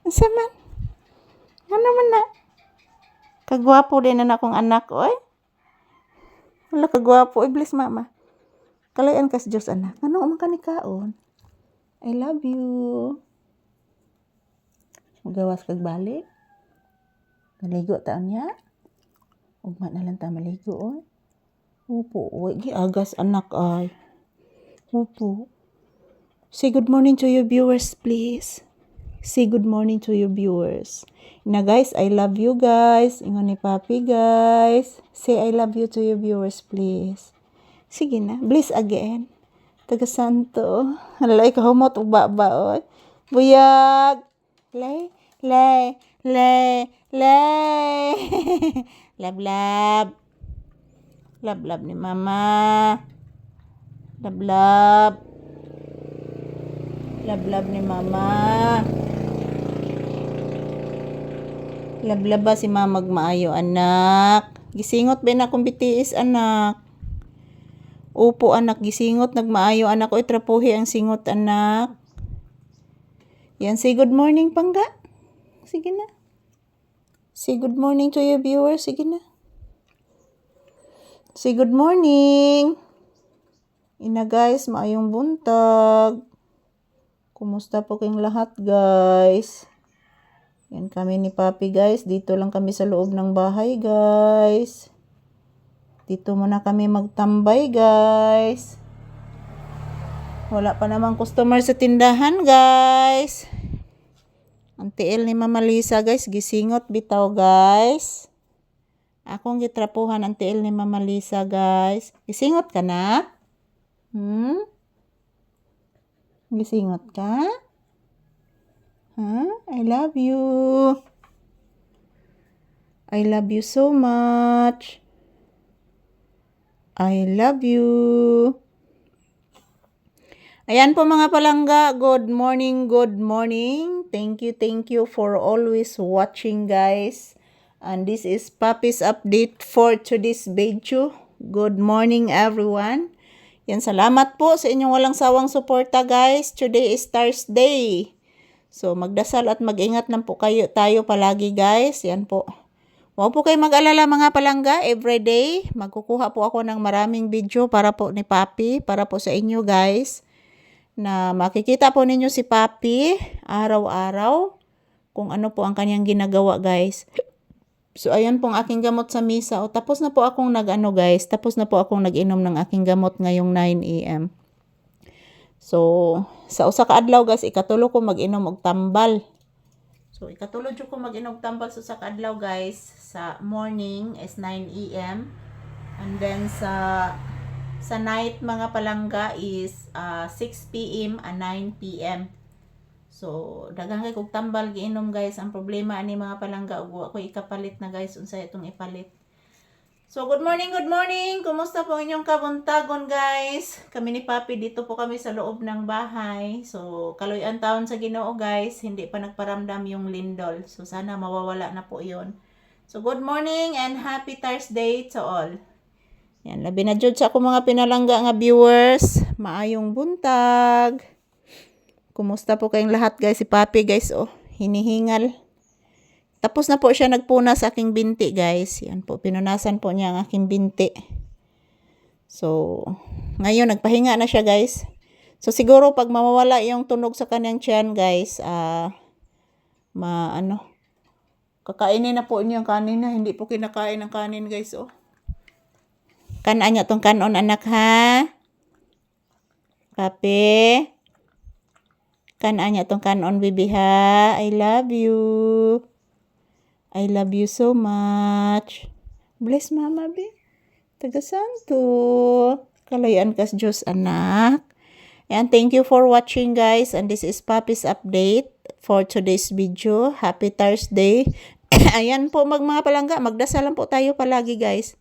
Unsa man? Ano man na? Kagwapo din na akong anak, oy. Wala kagwapo, bless mama. Kalayan kas Diyos anak. Ano man ka ni kaon? I love you. Magawas kag balik. Maligo taon niya. Ugma na lang ta maligo, oy. Upo, oy. Giagas anak ay. Upo. Say good morning to your viewers, please. Say good morning to your viewers. Na guys, I love you guys. Ingon ni Papi guys. Say I love you to your viewers, please. Sige na. Bliss again. Taga Santo. Halay kahumot ug baba oy. Buyag. Lay. Lab. Lab ni mama. Lab ni mama. Lablaba si mamag maayo anak. Gisingot ba na kung bitiis anak? Upo anak, gisingot nagmaayo anak. Oy trapuhi ang singot anak. Yan, say good morning pangga. Sige na. Say good morning to your viewers. Sige na. Say good morning. Ina guys, maayong buntag. Kumusta po kayong lahat guys? Yan kami ni Papi guys. Dito lang kami sa loob ng bahay guys. Dito muna kami magtambay guys. Wala pa namang customer sa tindahan guys. Ang tiil ni Mama Lisa guys. Gisingot bitaw guys. Akong gitrapuhan ang tiil ni Mama Lisa guys. Gisingot ka na? Gisingot ka? I love you. I love you so much. I love you. Ayan po mga palangga. Good morning. Thank you for always watching guys. And this is Papi's update for today's video. Good morning everyone. Yan, salamat po sa inyong walang sawang suporta guys. Today is Thursday. So, magdasal at mag-ingat lang po tayo palagi guys. Yan po. Huwag po kayo mag-alala mga palangga. Everyday, magkukuha po ako ng maraming video para po ni Papi. Para po sa inyo guys. Na makikita po ninyo si Papi araw-araw. Kung ano po ang kanyang ginagawa guys. So, ayan pong aking gamot sa misa. O, tapos na po akong tapos na po akong nag-inom ng aking gamot ngayong 9 AM. So, sa usa ka adlaw guys, ikatulo ko mag-inom og tambal. So, ikatulo jud ko mag-inom tambal sa usa ka adlaw guys. Sa morning is 9 AM. And then sa night mga palangga is 6 PM and 9 PM. So, daghang kay kog tambal giinom guys. Ang problema ani mga palangga ug ako ikapalit na guys unsay itong ipalit. So, good morning. Kumusta po inyong kabuntagon guys? Kami ni Papi dito po kami sa loob ng bahay. So, kaloy-an taon sa Ginoo guys. Hindi pa nagparamdam yung lindol. So, sana mawawala na po yon. So, good morning and happy Thursday to all. Yan, labi na jud sa ako mga pinalangga nga viewers. Maayong buntag. Kumusta po kayong lahat guys? Si Papi guys, oh, hinihingal. Tapos na po siya nagpuna sa aking binti guys. Yan po, pinunasan po niya ang aking binti. So, ngayon nagpahinga na siya guys. So, siguro pag mawawala yung tunog sa kanyang tiyan guys, kakainin na po niya ang kanin na. Hindi po kinakain ang kanin guys, oh. Kanan niya tong kanon anak ha? Papi? Kanan niya tong kanon baby ha? I love you. I love you so much. Bless mama be. Taga Santo. Kalayan kas Diyos anak. And thank you for watching guys. And this is Papi's update for today's video. Happy Thursday. Ayan po mga palangga. Magdasal lang po tayo palagi guys.